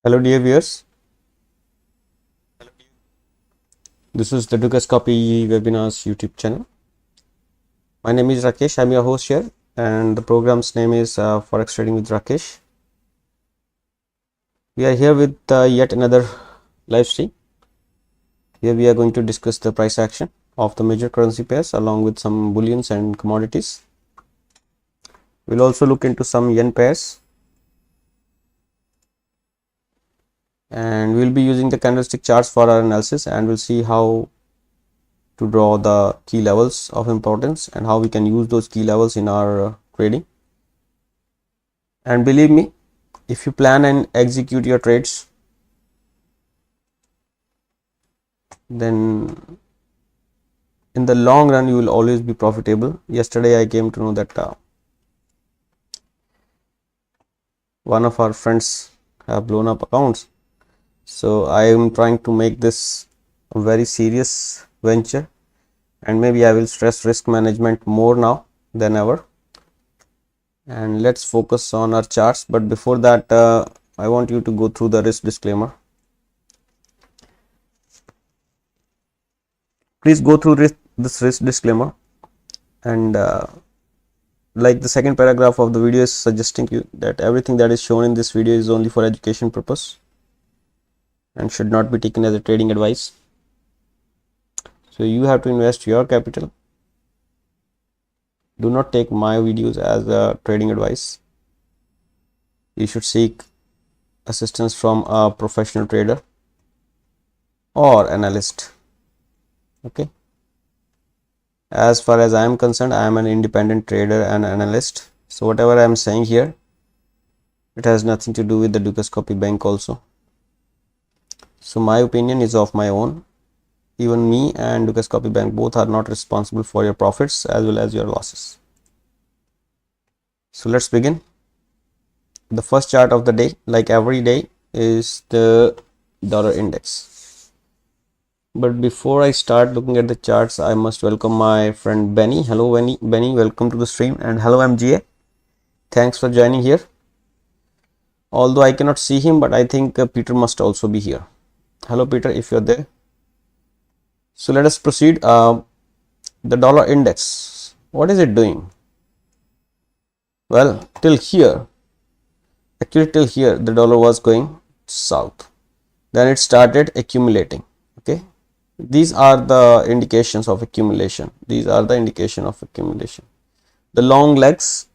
Hello dear viewers, this is the Dukas Copy Webinars YouTube channel. My name is Rakesh, I'm your host here, and the program's name is Forex Trading with Rakesh. We are here with yet another live stream. Here we are going to discuss the price action of the major currency pairs along with some bullions and commodities. We'll also look into some yen pairs. And we'll be using the candlestick charts for our analysis, and we'll see how to draw the key levels of importance and how we can use those key levels in our trading. And believe me, if you plan and execute your trades, then in the long run you will always be profitable. Yesterday I came to know that one of our friends have blown up accounts. So I am trying to make this a very serious venture, and maybe I will stress risk management more now than ever. And let's focus on our charts. But before that, I want you to go through the risk disclaimer. Please go through this risk disclaimer, and like the second paragraph of the video is suggesting you that everything that is shown in this video is only for education purpose and should not be taken as a trading advice. So you have to invest your capital. Do not take my videos as a trading advice. You should seek assistance from a professional trader or analyst. Okay. As far as I am concerned, I am an independent trader and analyst. So whatever I am saying here, it has nothing to do with the Dukas Copy Bank also. So my opinion is of my own. Even me and Dukas Copy Bank both are not responsible for your profits as well as your losses. So let's begin. The first chart of the day, like every day, is the dollar index. But before I start looking at the charts, I must welcome my friend Benny. Hello Benny, welcome to the stream. And hello MGA, thanks for joining here. Although I cannot see him, but I think Peter must also be here. Hello Peter, if you're there. So let us proceed. The dollar index, what is it doing? Well, till here, actually till here, the dollar was going south. Then it started accumulating. Okay, these are the indications of accumulation. These are the indication of accumulation. The long legs,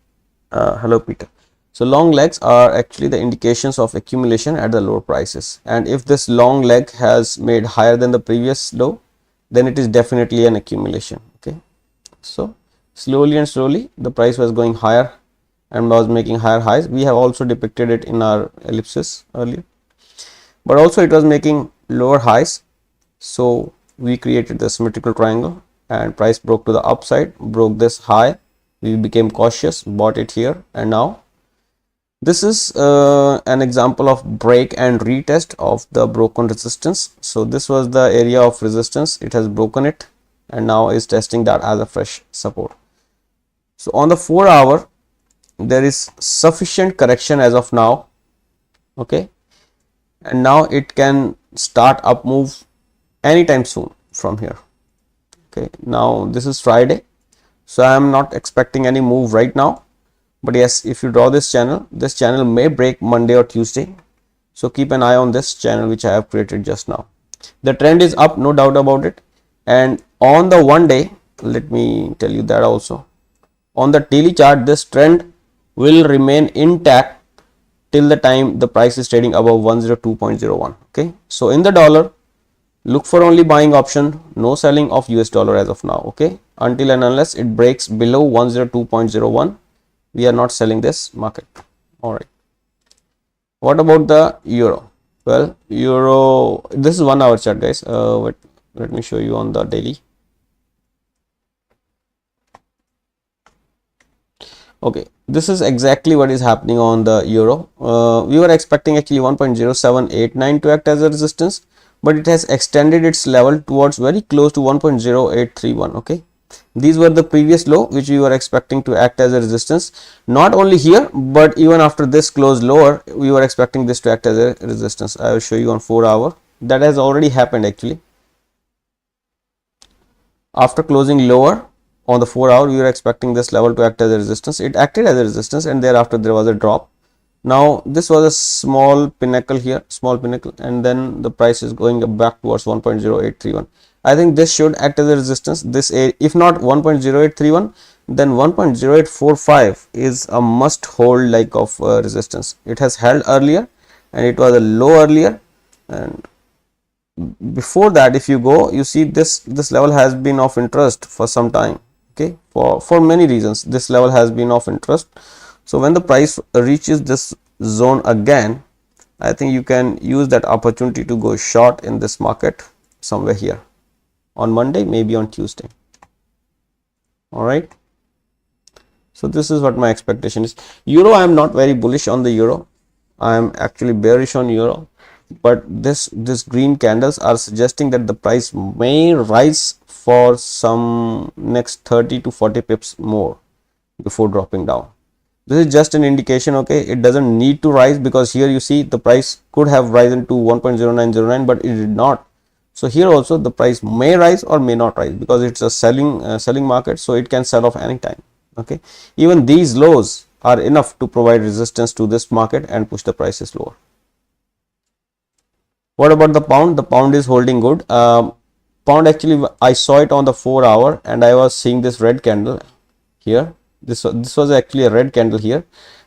hello Peter. So long legs are actually the indications of accumulation at the lower prices, and if this long leg has made higher than the previous low, then it is definitely an accumulation. Okay, so slowly and slowly the price was going higher and was making higher highs. We have also depicted it in our ellipsis earlier, but also it was making lower highs. So we created the symmetrical triangle and price broke to the upside, broke this high. We became cautious, bought it here, and now this is an example of break and retest of the broken resistance. So this was the area of resistance, it has broken it and now is testing that as a fresh support. So on the 4 hour, there is sufficient correction as of now. Okay, and now it can start up move anytime soon from here. Okay, now this is Friday, so I am not expecting any move right now. But yes, if you draw this channel may break Monday or Tuesday. So keep an eye on this channel which I have created just now. The trend is up, no doubt about it. And on the 1 day, let me tell you that also. On the daily chart, this trend will remain intact till the time the price is trading above 102.01. Okay, so in the dollar, look for only buying option, no selling of US dollar as of now. Okay, until and unless it breaks below 102.01. we are not selling this market. All right, what about the euro? Well, euro, this is 1 hour chart guys. Let me show you on the daily. Okay, this is exactly what is happening on the euro. We were expecting actually 1.0789 to act as a resistance, but it has extended its level towards very close to 1.0831. okay, These were the previous low which we were expecting to act as a resistance. Not only here, but even after this close lower, we were expecting this to act as a resistance. I will show you on 4 hour. That has already happened actually. After closing lower on the 4 hour, we were expecting this level to act as a resistance. It acted as a resistance, and thereafter there was a drop. Now this was a small pinnacle here, small pinnacle, and then the price is going back towards 1.0831. I think this should act as a resistance. This, if not 1.0831, then 1.0845 is a must hold like of resistance. It has held earlier, and it was a low earlier, and before that, if you go, you see this level has been of interest for some time. Okay, for many reasons, this level has been of interest. So when the price reaches this zone again, I think you can use that opportunity to go short in this market somewhere here on Monday, maybe on Tuesday. All right. So this is what my expectation is. Euro, I am not very bullish on the euro. I am actually bearish on euro. But this green candles are suggesting that the price may rise for some next 30 to 40 pips more before dropping down. This is just an indication. Okay, it doesn't need to rise, because here you see the price could have risen to 1.0909, but it did not. So here also the price may rise or may not rise, because it's a selling market, so it can sell off anytime. Okay, even these lows are enough to provide resistance to this market and push the prices lower. What about the pound? The pound is holding good. Pound, actually I saw it on the 4 hour, and I was seeing this red candle here. This was actually a red candle here,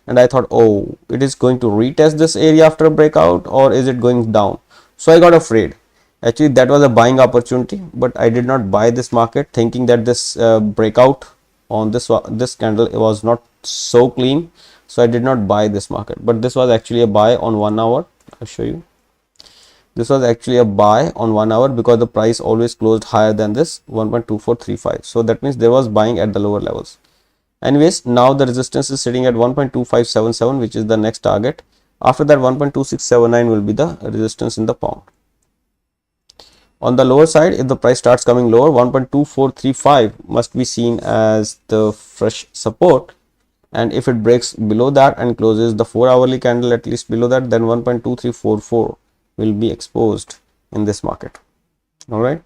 and I thought, oh, it is going to retest this area after a breakout, or is it going down? So I got afraid. Actually, that was a buying opportunity, but I did not buy this market, thinking that this breakout on this candle, it was not so clean, so I did not buy this market. But this was actually a buy on 1 hour. I'll show you. This was actually a buy on 1 hour, because the price always closed higher than this 1.2435. So that means there was buying at the lower levels. Anyways, now the resistance is sitting at 1.2577, which is the next target. After that, 1.2679 will be the resistance in the pound. On the lower side, if the price starts coming lower, 1.2435 must be seen as the fresh support. And if it breaks below that and closes the 4 hourly candle at least below that, then 1.2344 will be exposed in this market. All right.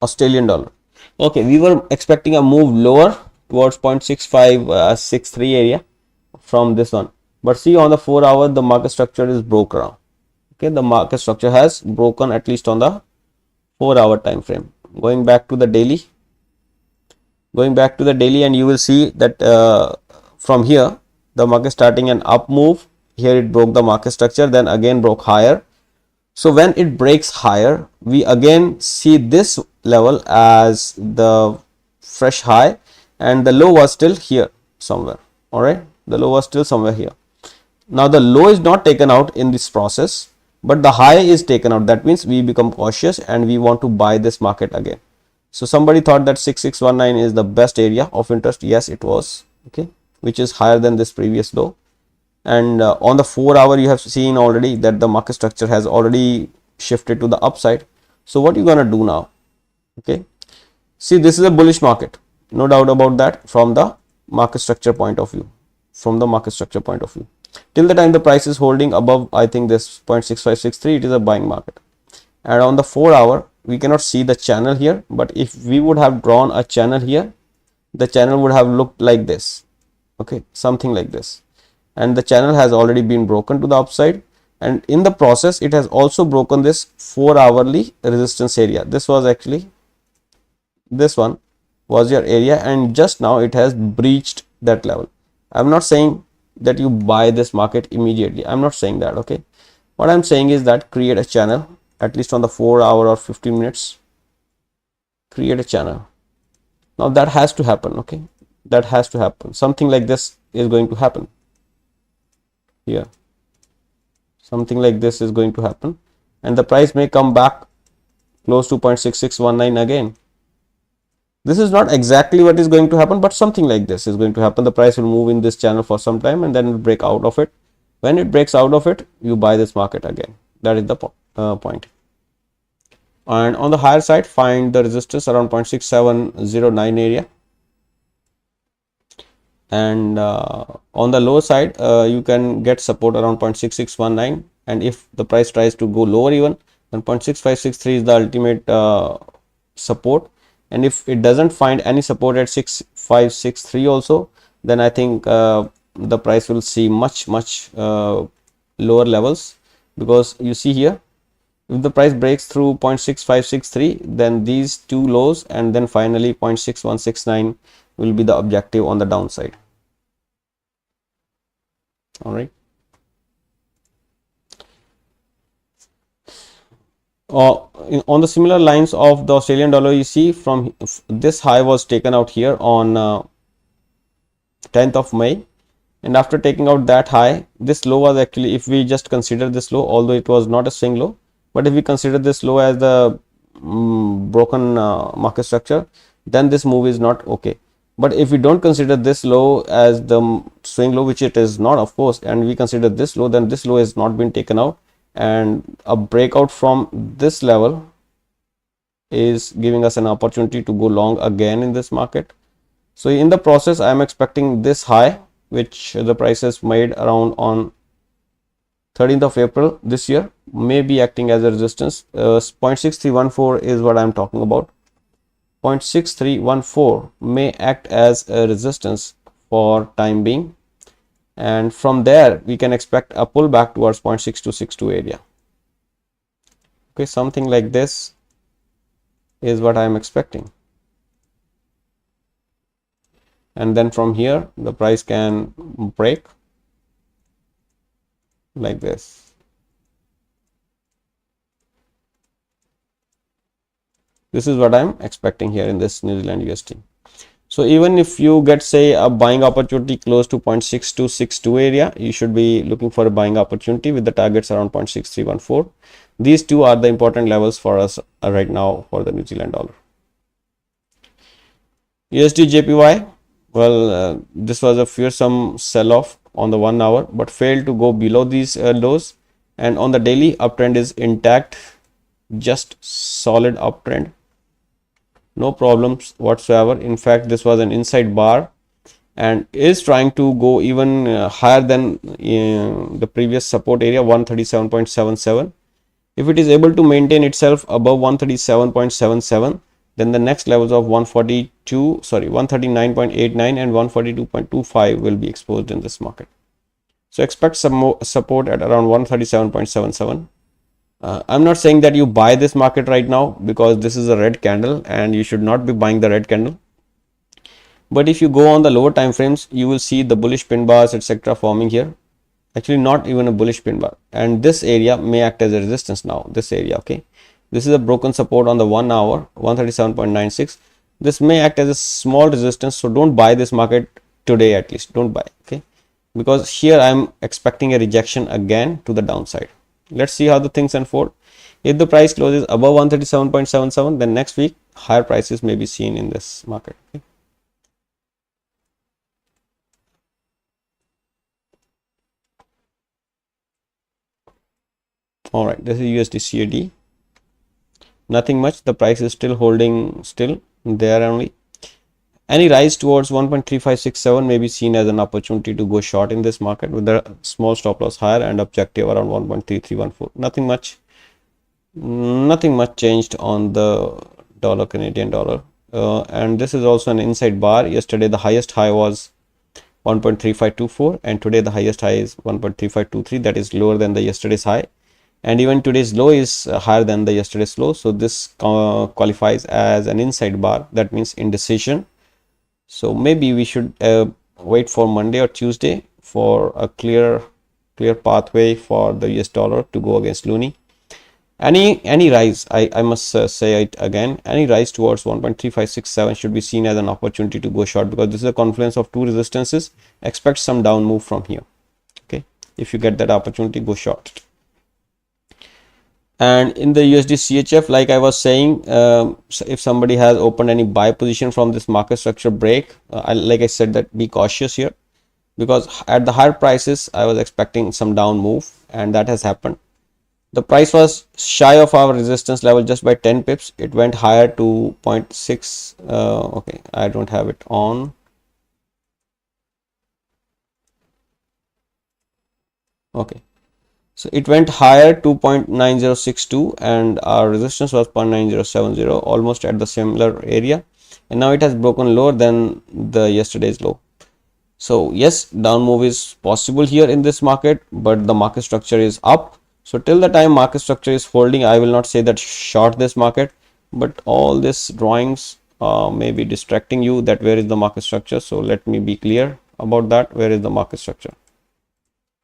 Australian dollar. Okay, we were expecting a move lower towards 0.6563 area from this one, but see, on the 4 hour, the market structure is broke around. Okay, the market structure has broken, at least on the 4 hour time frame. Going back to the daily, and you will see that from here the market starting an up move. Here it broke the market structure, then again broke higher. So when it breaks higher, we again see this level as the fresh high, and the low was still here somewhere. All right, the low was still somewhere here. Now the low is not taken out in this process, but the high is taken out. That means we become cautious and we want to buy this market again. So somebody thought that 6619 is the best area of interest. Yes, it was. Okay, which is higher than this previous low. And on the 4 hour, you have seen already that the market structure has already shifted to the upside. So what you gonna do now? Okay, see, this is a bullish market, no doubt about that, from the market structure point of view. Till the time the price is holding above, I think, this 0.6563, it is a buying market. And on the 4 hour, we cannot see the channel here, but if we would have drawn a channel here, the channel would have looked like this. Okay, something like this. And the channel has already been broken to the upside, and in the process it has also broken this 4 hourly resistance area. This was actually, this one was your area, and just now it has breached that level. I'm not saying that you buy this market immediately. I'm not saying that. Okay, what I'm saying is that create a channel, at least on the 4 hour or 15 minutes, create a channel. Now that has to happen. Okay, that has to happen. Something like this is going to happen here. Something like this is going to happen, and the price may come back close to 0.6619 again. This is not exactly what is going to happen, but something like this is going to happen. The price will move in this channel for some time, and then will break out of it, When it breaks out of it, you buy this market again. That is the point. And on the higher side, find the resistance around 0.6709 area. And on the lower side, you can get support around 0.6619. And if the price tries to go lower even, then 0.6563 is the ultimate support. And if it doesn't find any support at 6563 also, then I think the price will see much lower levels, because you see here, if the price breaks through 0.6563, then these two lows and then finally 0.6169 will be the objective on the downside. All right. On the similar lines of the Australian dollar, you see from this high was taken out here on 10th of May. And after taking out that high, this low was actually, if we just consider this low, although it was not a swing low, but if we consider this low as the broken market structure, then this move is not okay. But if we don't consider this low as the swing low, which it is not, of course, and we consider this low, then this low has not been taken out, and a breakout from this level is giving us an opportunity to go long again in this market. So in the process, I am expecting this high, which the price has made around on 13th of April this year, may be acting as a resistance. 0.6314 is what I am talking about. 0.6314 may act as a resistance for time being, and from there we can expect a pullback towards 0.6262 area. Okay, something like this is what I am expecting. And then from here the price can break like this. This is what I'm expecting here in this New Zealand USD. So even if you get, say, a buying opportunity close to 0.6262 area, you should be looking for a buying opportunity with the targets around 0.6314. These two are the important levels for us right now for the New Zealand dollar. USD JPY, well, this was a fearsome sell-off on the 1 hour, but failed to go below these lows. And on the daily, uptrend is intact, just solid uptrend, no problems whatsoever. In fact, this was an inside bar and is trying to go even higher than the previous support area, 137.77. If it is able to maintain itself above 137.77, then the next levels of 139.89 and 142.25 will be exposed in this market. So expect some more support at around 137.77. I'm not saying that you buy this market right now, because this is a red candle and you should not be buying the red candle. But if you go on the lower time frames, you will see the bullish pin bars, etc. forming here. Actually, not even a bullish pin bar, and this area may act as a resistance now. This area, okay, this is a broken support on the 1 hour, 137.96. This may act as a small resistance, so don't buy this market today, at least don't buy, okay, because here I'm expecting a rejection again to the downside. Let's see how the things unfold. If the price closes above 137.77, then next week higher prices may be seen in this market, okay? All right, this is USD CAD. Nothing much, the price is still holding still there only. Any rise towards 1.3567 may be seen as an opportunity to go short in this market with a small stop loss higher and objective around 1.3314. Nothing much changed on the dollar, Canadian dollar. And this is also an inside bar. Yesterday the highest high was 1.3524 and today the highest high is 1.3523. that is lower than the yesterday's high, and even today's low is higher than the yesterday's low. So this qualifies as an inside bar. That means indecision. So maybe we should wait for Monday or Tuesday for a clear pathway for the US dollar to go against loonie. Any rise, I must say it again, any rise towards 1.3567 should be seen as an opportunity to go short, because this is a confluence of two resistances. Expect some down move from here, okay? If you get that opportunity, go short. And in the USD CHF, like I was saying, if somebody has opened any buy position from this market structure break, like I said, that be cautious here, because at the higher prices I was expecting some down move, and that has happened. The price was shy of our resistance level just by 10 pips. It went higher to 0.6. Okay, I don't have it on. Okay, so it went higher to 0.9062 and our resistance was 0.9070, almost at the similar area, and now it has broken lower than the yesterday's low. So yes, down move is possible here in this market, but the market structure is up. So till the time market structure is holding, I will not say that short this market, but all these drawings may be distracting you that where is the market structure. So let me be clear about that. Where is the market structure?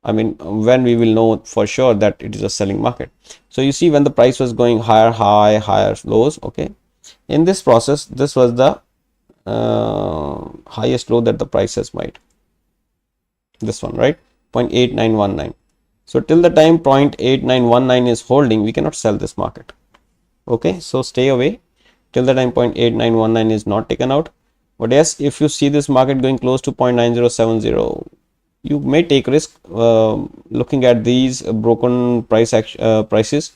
I mean, when we will know for sure that it is a selling market. So you see, when the price was going higher high, higher lows, okay, in this process, this was the highest low that the price has made. This one, right? 0.8919. So till the time 0.8919 is holding, we cannot sell this market. Okay, so stay away till the time 0.8919 is not taken out. But yes, if you see this market going close to 0.9070, you may take risk looking at these broken prices,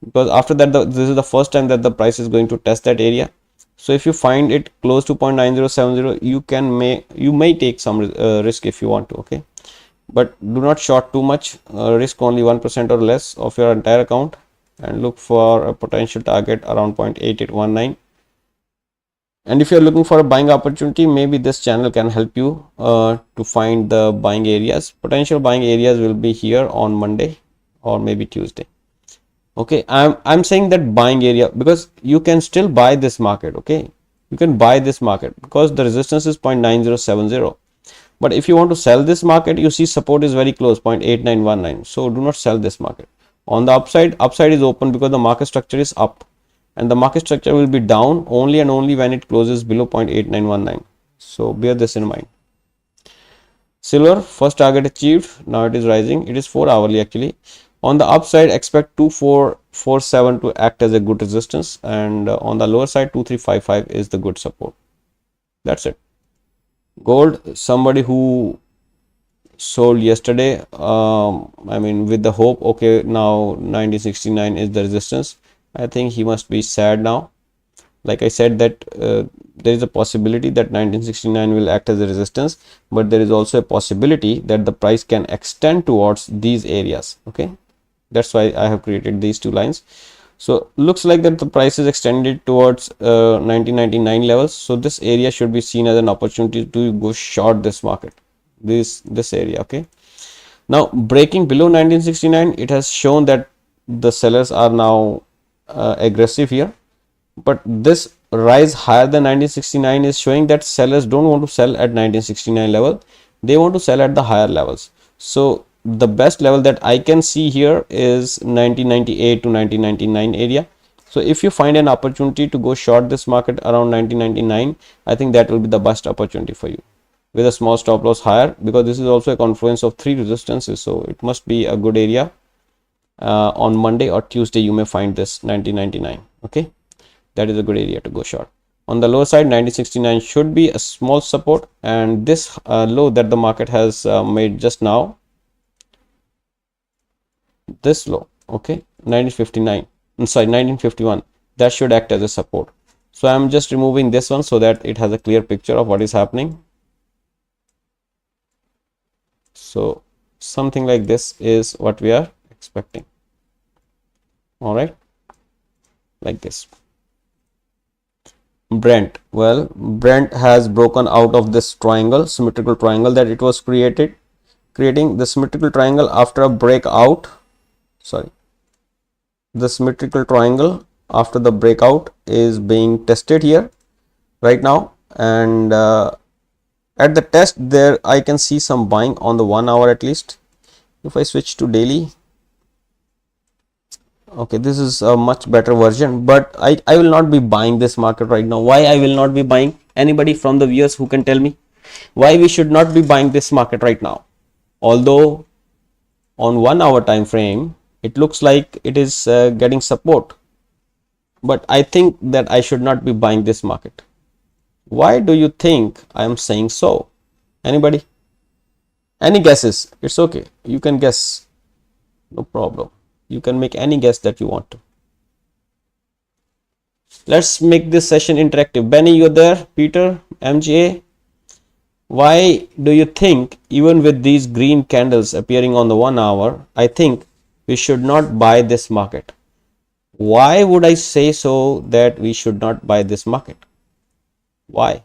because after that this is the first time that the price is going to test that area. So if you find it close to 0.9070, you may take some risk if you want to. Okay, but do not short too much. Risk only 1% or less of your entire account and look for a potential target around 0.8819. And if you're looking for a buying opportunity, maybe this channel can help you to find the buying areas. Potential buying areas will be here on Monday or maybe Tuesday. Okay, I'm saying that buying area because you can still buy this market. Okay, you can buy this market because the resistance is 0.9070. But if you want to sell this market, you see support is very close, 0.8919. So do not sell this market. On the upside is open because the market structure is up, and the market structure will be down only and only when it closes below 0.8919. So bear this in mind. Silver, first target achieved. Now it is rising. It is 4 hourly actually. On the upside, expect 2447 to act as a good resistance, and on the lower side 2355 is the good support. That's it. Gold, somebody who sold yesterday, I mean with the hope, okay, now 1969 is the resistance. I think he must be sad now. Like I said that there is a possibility that 1969 will act as a resistance, but there is also a possibility that the price can extend towards these areas. Okay, that's why I have created these two lines. So looks like that the price is extended towards 1999 levels. So this area should be seen as an opportunity to go short this market, this area. Okay, now breaking below 1969, it has shown that the sellers are now aggressive here, but this rise higher than 1969 is showing that sellers don't want to sell at 1969 level, they want to sell at the higher levels. So the best level that I can see here is 1998 to 1999 area. So if you find an opportunity to go short this market around 1999, I think that will be the best opportunity for you with a small stop loss higher, because this is also a confluence of 3 resistances, so it must be a good area. On Monday or Tuesday you may find this 1999. Okay, that is a good area to go short. On the lower side, 1969 should be a small support, and this low that the market has made just now, this low, okay, 1959, sorry, 1951, that should act as a support. So I'm just removing this one so that it has a clear picture of what is happening. So something like this is what we are expecting. All right, like this. Brent, well, Brent has broken out of this triangle, symmetrical triangle that it was creating the symmetrical triangle after a breakout. Sorry, the symmetrical triangle after the breakout is being tested here right now, and at the test there I can see some buying on the 1 hour at least. If I switch to daily, okay, this is a much better version, but I will not be buying this market right now. Why I will not be buying? Anybody from the viewers who can tell me why we should not be buying this market right now? Although on 1 hour time frame it looks like it is getting support, but I think that I should not be buying this market. Why do you think I am saying so? Anybody? Any guesses? It's okay. You can guess. No problem. You can make any guess that you want to. Let's make this session interactive. Benny, you're there? Peter, MJ, why do you think, even with these green candles appearing on the 1 hour, I think we should not buy this market? Why would I say so that we should not buy this market? Why?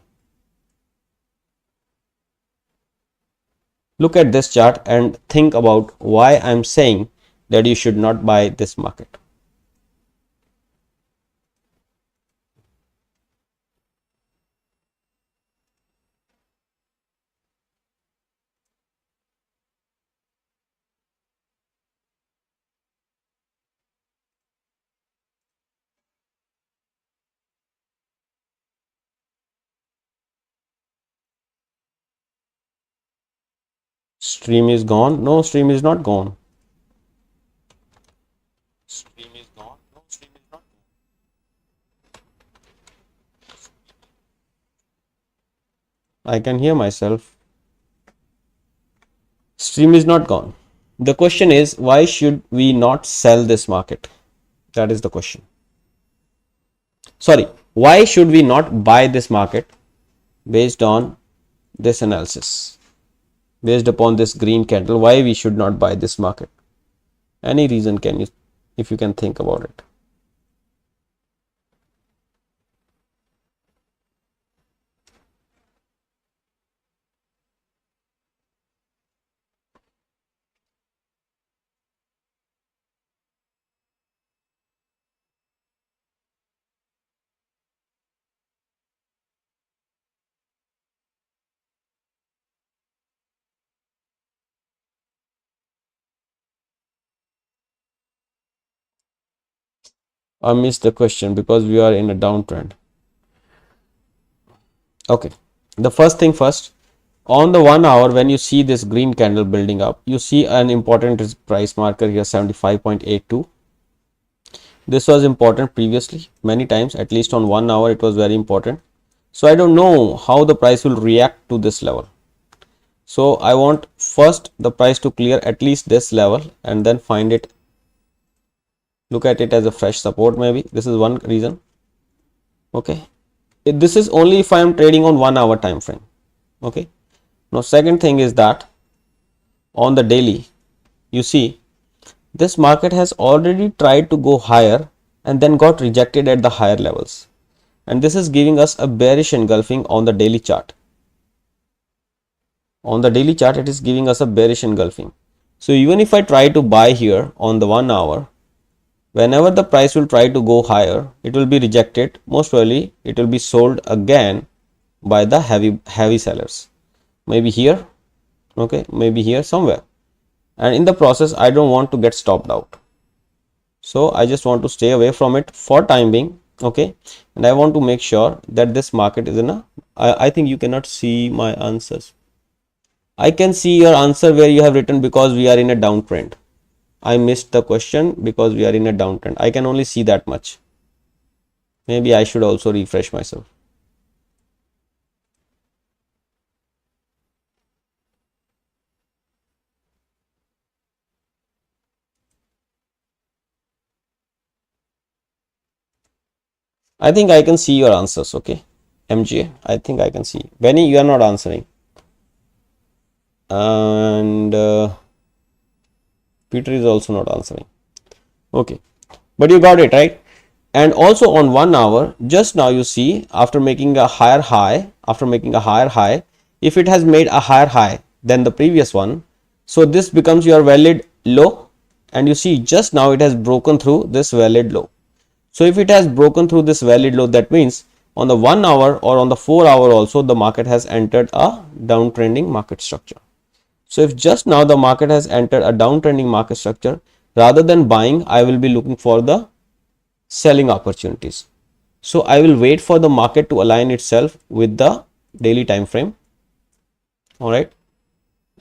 Look at this chart and think about why I'm saying that you should not buy this market. Stream is gone? No, stream is not gone. Stream is gone? No, stream is not gone. I can hear myself. Stream is not gone. The question is, why should we not sell this market? That is the question. Sorry, why should we not buy this market based on this analysis? Based upon this green candle, why we should not buy this market? Any reason, can you, if you can think about it? I missed the question because we are in a downtrend. Okay, the first thing first, on the 1 hour, when you see this green candle building up, you see an important price marker here, 75.82. This was important previously, many times, at least on 1 hour it was very important. So I don't know how the price will react to this level. So I want first the price to clear at least this level and then find it, look at it as a fresh support maybe. This is one reason. Okay, this is only if I am trading on 1 hour time frame. Okay, now second thing is that on the daily, you see this market has already tried to go higher and then got rejected at the higher levels, and this is giving us a bearish engulfing on the daily chart. On the daily chart, it is giving us a bearish engulfing. So even if I try to buy here on the 1 hour, whenever the price will try to go higher, it will be rejected. Most probably it will be sold again by the heavy sellers, maybe here, okay, maybe here somewhere, and in the process I don't want to get stopped out, so I just want to stay away from it for time being. Okay, and I want to make sure that this market is in a, I think you cannot see my answers. I can see your answer where you have written because we are in a downtrend. I missed the question because we are in a downtrend. I can only see that much. Maybe I should also refresh myself. I think I can see your answers. Okay, MJ, I think I can see. Benny, you are not answering. And Peter is also not answering. Okay, but you got it right. And also on 1 hour, just now you see, after making a higher high, if it has made a higher high than the previous one, so this becomes your valid low, and you see just now it has broken through this valid low. So if it has broken through this valid low, that means on the 1 hour or on the 4 hour also the market has entered a downtrending market structure. So if just now the market has entered a downtrending market structure, rather than buying, I will be looking for the selling opportunities. So I will wait for the market to align itself with the daily time frame. All right,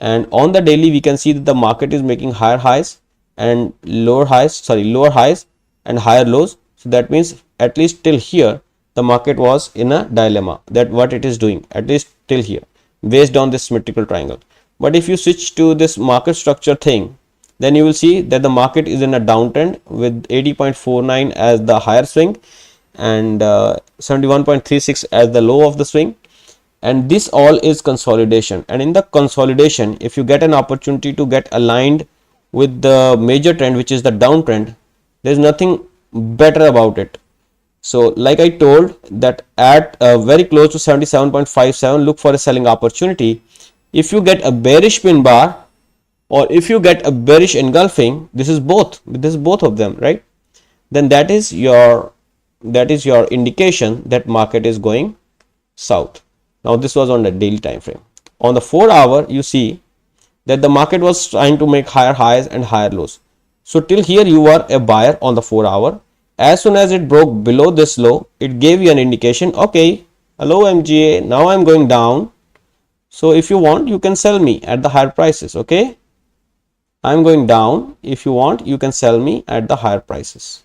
and on the daily we can see that the market is making higher highs and lower highs, lower highs and higher lows. So that means at least till here the market was in a dilemma that what it is doing, at least till here, based on this symmetrical triangle. But if you switch to this market structure thing, then you will see that the market is in a downtrend with 80.49 as the higher swing and 71.36 as the low of the swing. And this all is consolidation, and in the consolidation, if you get an opportunity to get aligned with the major trend, which is the downtrend, there is nothing better about it. So like I told that at very close to 77.57, look for a selling opportunity. If you get a bearish pin bar or if you get a bearish engulfing, this is both of them, right? Then that is your indication that market is going south. Now this was on the daily time frame. On the 4-hour, you see that the market was trying to make higher highs and higher lows. So till here you are a buyer on the 4-hour. As soon as it broke below this low, it gave you an indication, okay, hello MGA, now I'm going down. So if you want, you can sell me at the higher prices, okay? I'm going down. If you want, you can sell me at the higher prices.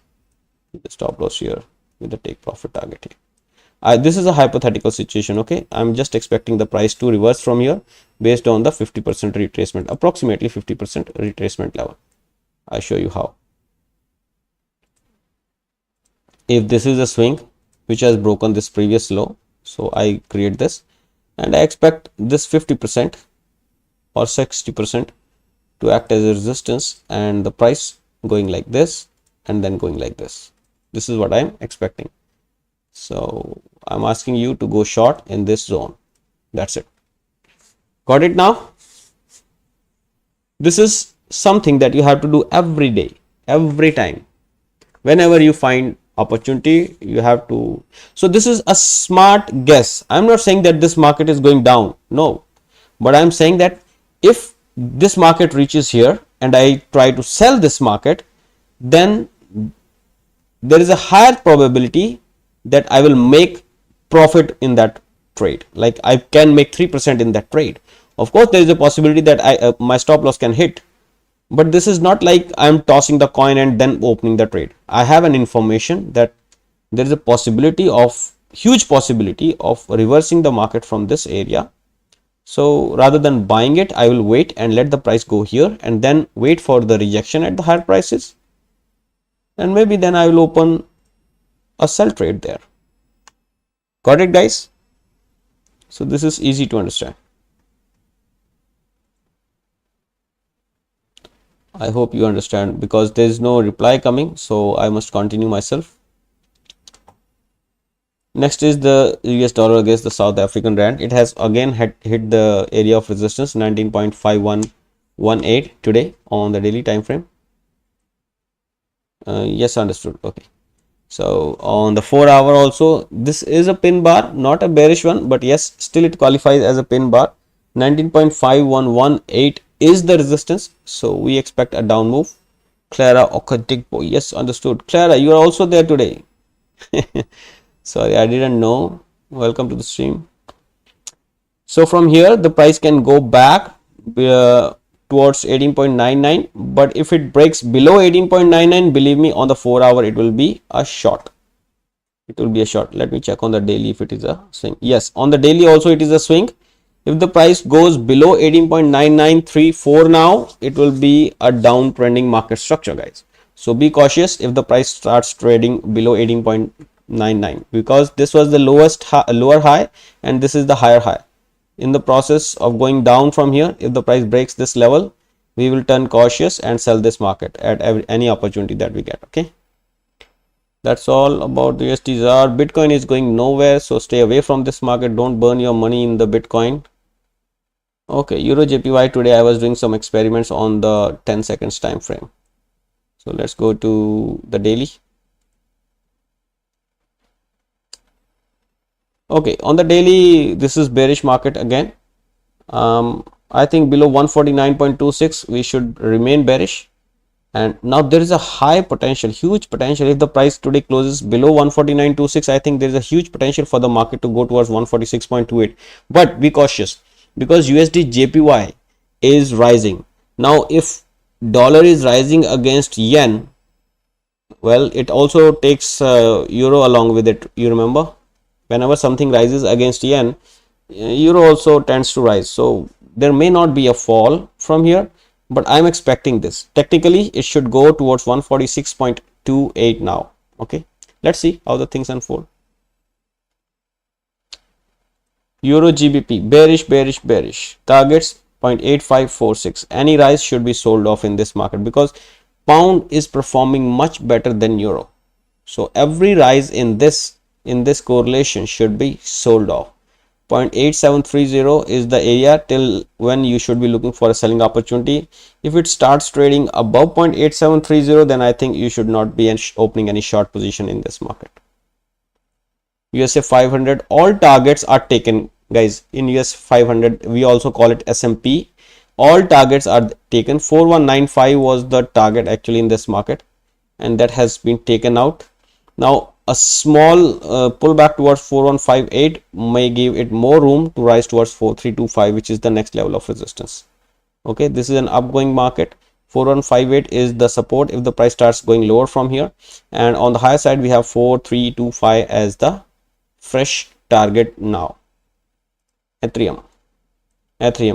The stop loss here with the take profit target here. This is a hypothetical situation, okay? I'm just expecting the price to reverse from here based on the 50% retracement, approximately 50% retracement level. I'll show you how. If this is a swing which has broken this previous low, so I create this and I expect this 50% or 60% to act as a resistance and the price going like this and then going like this. This is what I'm expecting. So I'm asking you to go short in this zone. That's it. Got it now? This is something that you have to do every day, every time. Whenever you find opportunity, you have to. So this is a smart guess. I'm not saying that this market is going down. No. But I'm saying that if this market reaches here and I try to sell this market, then there is a higher probability that I will make profit in that trade. Like I can make 3% in that trade. Of course, there is a possibility that my stop loss can hit. But this is not like I'm tossing the coin and then opening the trade. I have an information that there is a possibility of, huge possibility of reversing the market from this area. So rather than buying it, I will wait and let the price go here and then wait for the rejection at the higher prices. And maybe then I will open a sell trade there. Got it, guys? So this is easy to understand. I hope you understand, because there is no reply coming, so I must continue myself. Next is the US dollar against the South African rand. It has again hit the area of resistance 19.5118 today on the daily time frame. Yes, understood. Okay. So on the 4-hour also, this is a pin bar, not a bearish one, but yes, still it qualifies as a pin bar. 19.5118 is the resistance, so we expect a down move. Clara Okadigbo, yes, understood. Clara, you are also there today. Sorry, I didn't know. Welcome to the stream. So from here, the price can go back towards 18.99, but if it breaks below 18.99, believe me, on the 4-hour it will be a short. It will be a short. Let me check on the daily if it is a swing. Yes, on the daily also it is a swing. If the price goes below 18.9934 now, it will be a downtrending market structure, guys. So be cautious if the price starts trading below 18.99, because this was the lower high and this is the higher high. In the process of going down from here, if the price breaks this level, we will turn cautious and sell this market at any opportunity that we get. Okay, that's all about the USD-ZAR. Bitcoin is going nowhere, so stay away from this market. Don't burn your money in the Bitcoin. Okay, Euro JPY, today I was doing some experiments on the 10 seconds time frame. So let's go to the daily. Okay, on the daily, this is bearish market again. I think below 149.26 we should remain bearish, and now there is a high potential, huge potential. If the price today closes below 149.26, I think there is a huge potential for the market to go towards 146.28. But be cautious, because USD JPY is rising. Now if dollar is rising against yen, well, it also takes euro along with it. You remember, whenever something rises against yen, euro also tends to rise. So there may not be a fall from here, but I'm expecting this. Technically it should go towards 146.28 now. Okay, let's see how the things unfold. Euro GBP bearish, bearish, bearish. Targets 0.8546. Any rise should be sold off in this market because pound is performing much better than euro. So every rise in this correlation should be sold off. 0.8730 is the area till when you should be looking for a selling opportunity. If it starts trading above 0.8730, then I think you should not be opening any short position in this market. USA 500, all targets are taken, guys. In US 500, we also call it S&P. All targets are taken. 4195 was the target actually in this market, and that has been taken out. Now a small pullback towards 4158 may give it more room to rise towards 4325, which is the next level of resistance. Okay, this is an upgoing market. 4158 is the support if the price starts going lower from here, and on the higher side we have 4325 as the fresh target. Now Ethereum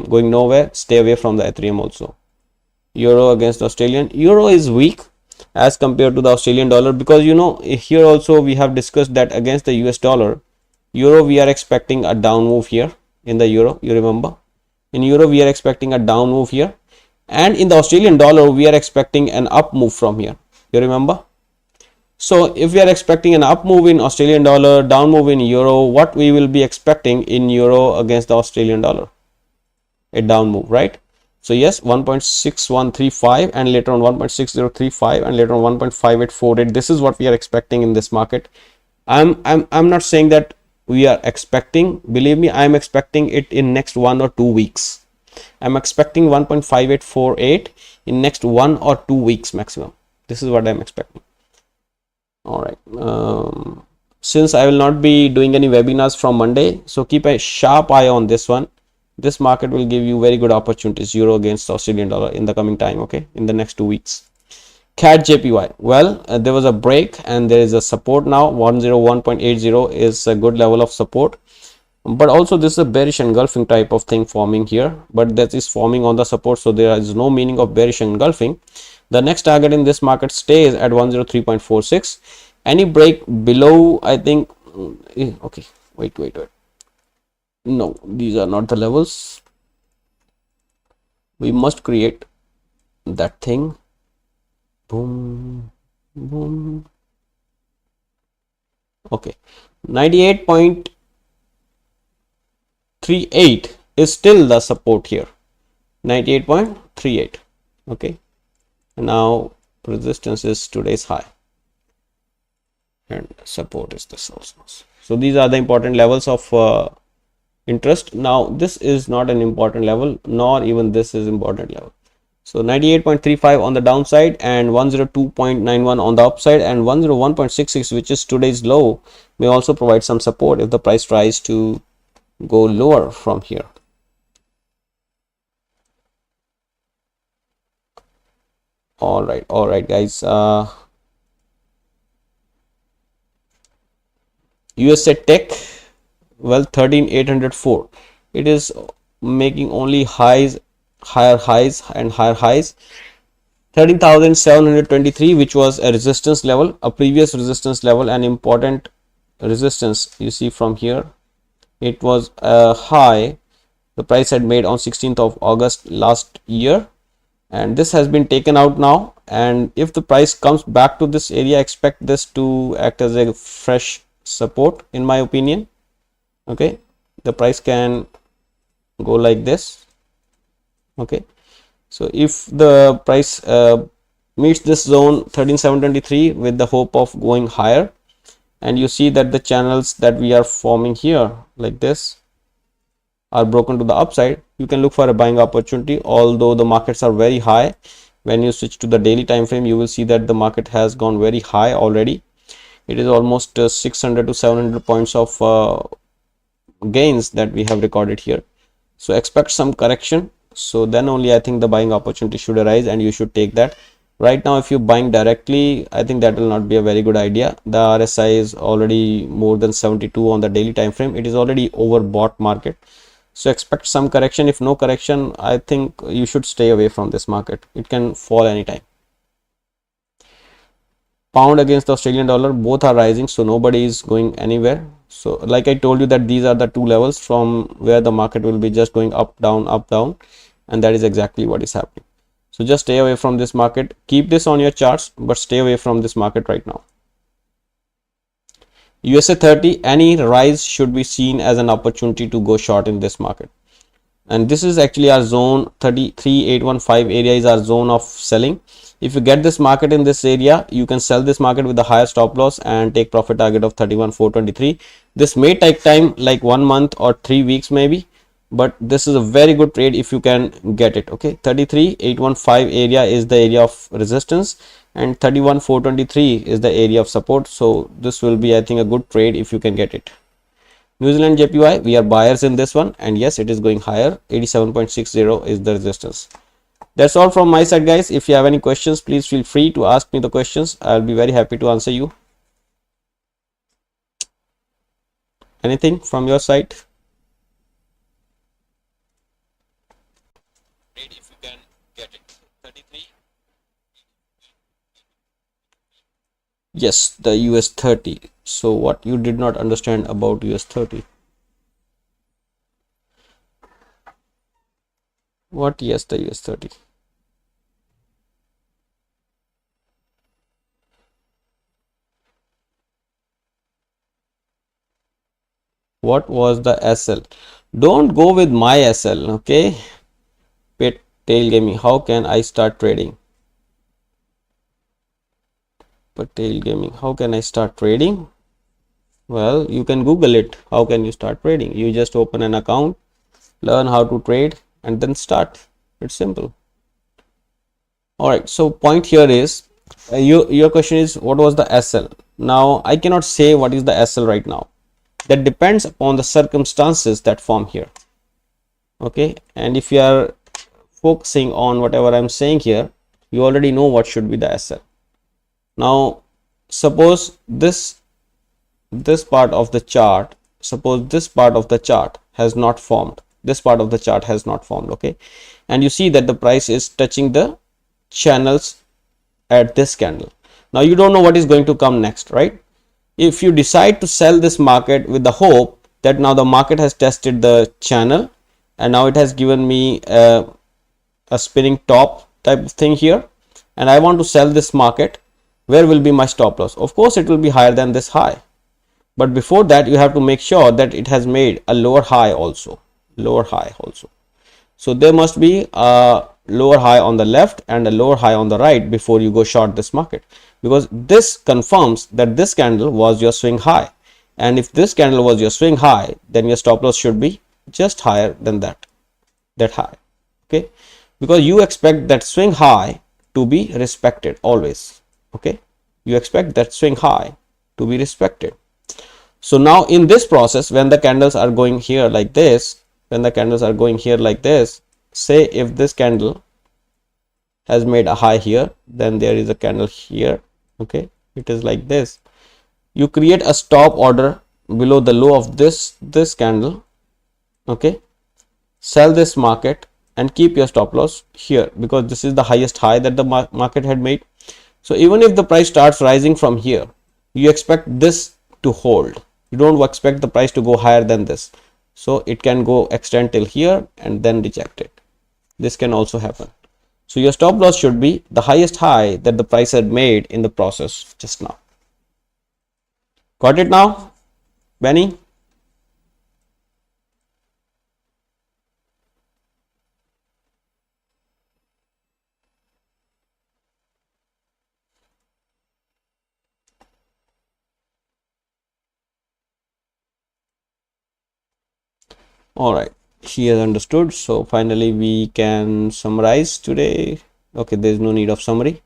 going nowhere. Stay away from the Ethereum also. Euro against the Australian. Euro is weak as compared to the Australian dollar, because you know here also we have discussed that against the US dollar, euro we are expecting a down move here in the euro. You remember, in euro we are expecting a down move here, and in the Australian dollar we are expecting an up move from here. You remember. So if we are expecting an up move in Australian dollar, down move in euro, what we will be expecting in euro against the Australian dollar? A down move, right? So yes, 1.6135 and later on 1.6035 and later on 1.5848. This is what we are expecting in this market. I'm not saying that we are expecting. Believe me, I'm expecting it in next 1 or 2 weeks. I'm expecting 1.5848 in next 1 or 2 weeks maximum. This is what I'm expecting. All right. Since I will not be doing any webinars from Monday, so keep a sharp eye on this one. This market will give you very good opportunities, euro against Australian dollar, in the coming time. Okay, in the next 2 weeks. CAD JPY. Well, there was a break and there is a support now. 101.80 is a good level of support, but also this is a bearish engulfing type of thing forming here, but that is forming on the support, so there is no meaning of bearish engulfing. The next target in this market stays at 103.46. Any break below, I think, okay, wait, no, these are not the levels. We must create that thing. Boom, boom. Okay, 98.38 is still the support here. 98.38. okay, now resistance is today's high and support is this also. So these are the important levels of interest. Now this is not an important level, nor even this is important level. So 98.35 on the downside and 102.91 on the upside, and 101.66, which is today's low, may also provide some support if the price tries to go lower from here. All right guys, USA Tech, well, 13,804, it is making only highs, higher highs and higher highs. 13,723, which was a resistance level, a previous resistance level, an important resistance. You see from here, it was a high the price had made on 16th of August last year, and this has been taken out now. And if the price comes back to this area, expect this to act as a fresh support, in my opinion. Okay, the price can go like this. Okay, so if the price meets this zone 13,723 with the hope of going higher, and you see that the channels that we are forming here like this are broken to the upside, you can look for a buying opportunity. Although the markets are very high, when you switch to the daily time frame, you will see that the market has gone very high already. It is almost 600 to 700 points of gains that we have recorded here. So expect some correction. So then only I think the buying opportunity should arise and you should take that. Right now, if you're buying directly, I think that will not be a very good idea. The RSI is already more than 72 on the daily time frame. It is already overbought market. So expect some correction. If no correction, I think you should stay away from this market. It can fall anytime. Pound against the Australian dollar, both are rising, so nobody is going anywhere. So like I told you that these are the two levels from where the market will be just going up down, and that is exactly what is happening. So just stay away from this market. Keep this on your charts, but stay away from this market right now. USA 30, any rise should be seen as an opportunity to go short in this market. And this is actually our zone. 33815 area is our zone of selling. If you get this market in this area, you can sell this market with a higher stop loss and take profit target of 31423. This may take time, like 1 month or 3 weeks maybe, but this is a very good trade if you can get it. Okay, 33815 area is the area of resistance and 31423 is the area of support. So this will be, I think, a good trade if you can get it. New Zealand JPY, we are buyers in this one, and yes, it is going higher. 87.60 is the resistance. That's all from my side, guys. If you have any questions, please feel free to ask me the questions. I'll be very happy to answer you. Anything from your side? If you can get it. 33. Yes, the US 30. So what you did not understand about US 30? What? Yes, the US 30. What was the SL? Don't go with my SL, okay? Pet tail gaming. How can I start trading? Tail gaming. How can I start trading? Well, you can Google it. How can you start trading? You just open an account, learn how to trade, and then start. It's simple. All right. So point here is, your question is, what was the SL? Now I cannot say what is the SL right now. That depends upon the circumstances that form here. Okay. And if you are focusing on whatever I'm saying here, you already know what should be the SL. Now suppose this part of the chart, has not formed. This part of the chart has not formed. Okay, and you see that the price is touching the channels at this candle. Now you don't know what is going to come next, right? If you decide to sell this market with the hope that now the market has tested the channel and now it has given me a spinning top type of thing here, and I want to sell this market, where will be my stop loss? Of course it will be higher than this high, but before that you have to make sure that it has made a lower high also. So there must be a lower high on the left and a lower high on the right before you go short this market, because this confirms that this candle was your swing high, and if this candle was your swing high, then your stop loss should be just higher than that high. Okay, because you expect that swing high to be respected always. Okay, you expect that swing high to be respected. So now in this process, when the candles are going here like this, say if this candle has made a high here, then there is a candle here. Okay, it is like this. You create a stop order below the low of this candle. Okay, sell this market and keep your stop loss here, because this is the highest high that the market had made. So even if the price starts rising from here, you expect this to hold. You don't expect the price to go higher than this. So it can go extend till here and then reject it. This can also happen. So your stop loss should be the highest high that the price had made in the process just now. Got it now, Benny? All right, she has understood. So finally we can summarize today. Okay, there is no need of summary.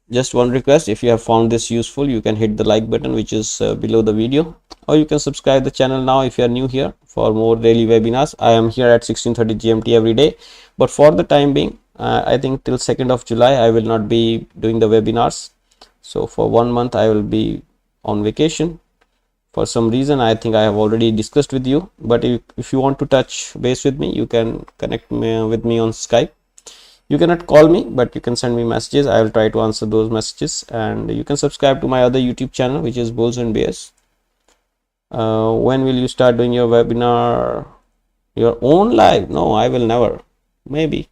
Just one request: if you have found this useful, you can hit the like button, which is below the video, or you can subscribe the channel now if you are new here for more daily webinars. I am here at 16:30 GMT every day, but for the time being, I think till 2nd of July I will not be doing the webinars. So for 1 month I will be on vacation. For some reason, I think I have already discussed with you, but if you want to touch base with me, you can connect with me on Skype. You cannot call me, but you can send me messages. I will try to answer those messages, and you can subscribe to my other YouTube channel, which is Bulls and Bears. When will you start doing your webinar, your own live? No, I will never. Maybe,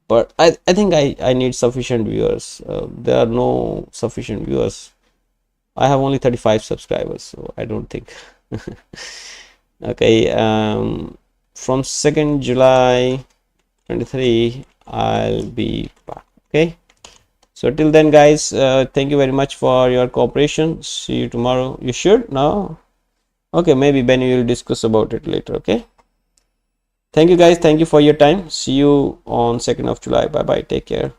but I think I need sufficient viewers. There are no sufficient viewers. I have only 35 subscribers, so I don't think. Okay, from 2nd July 23, I'll be back. Okay, so till then, guys, thank you very much for your cooperation. See you tomorrow. You should? No? Okay, maybe Benny will discuss about it later. Okay, thank you, guys. Thank you for your time. See you on 2nd of July. Bye bye. Take care.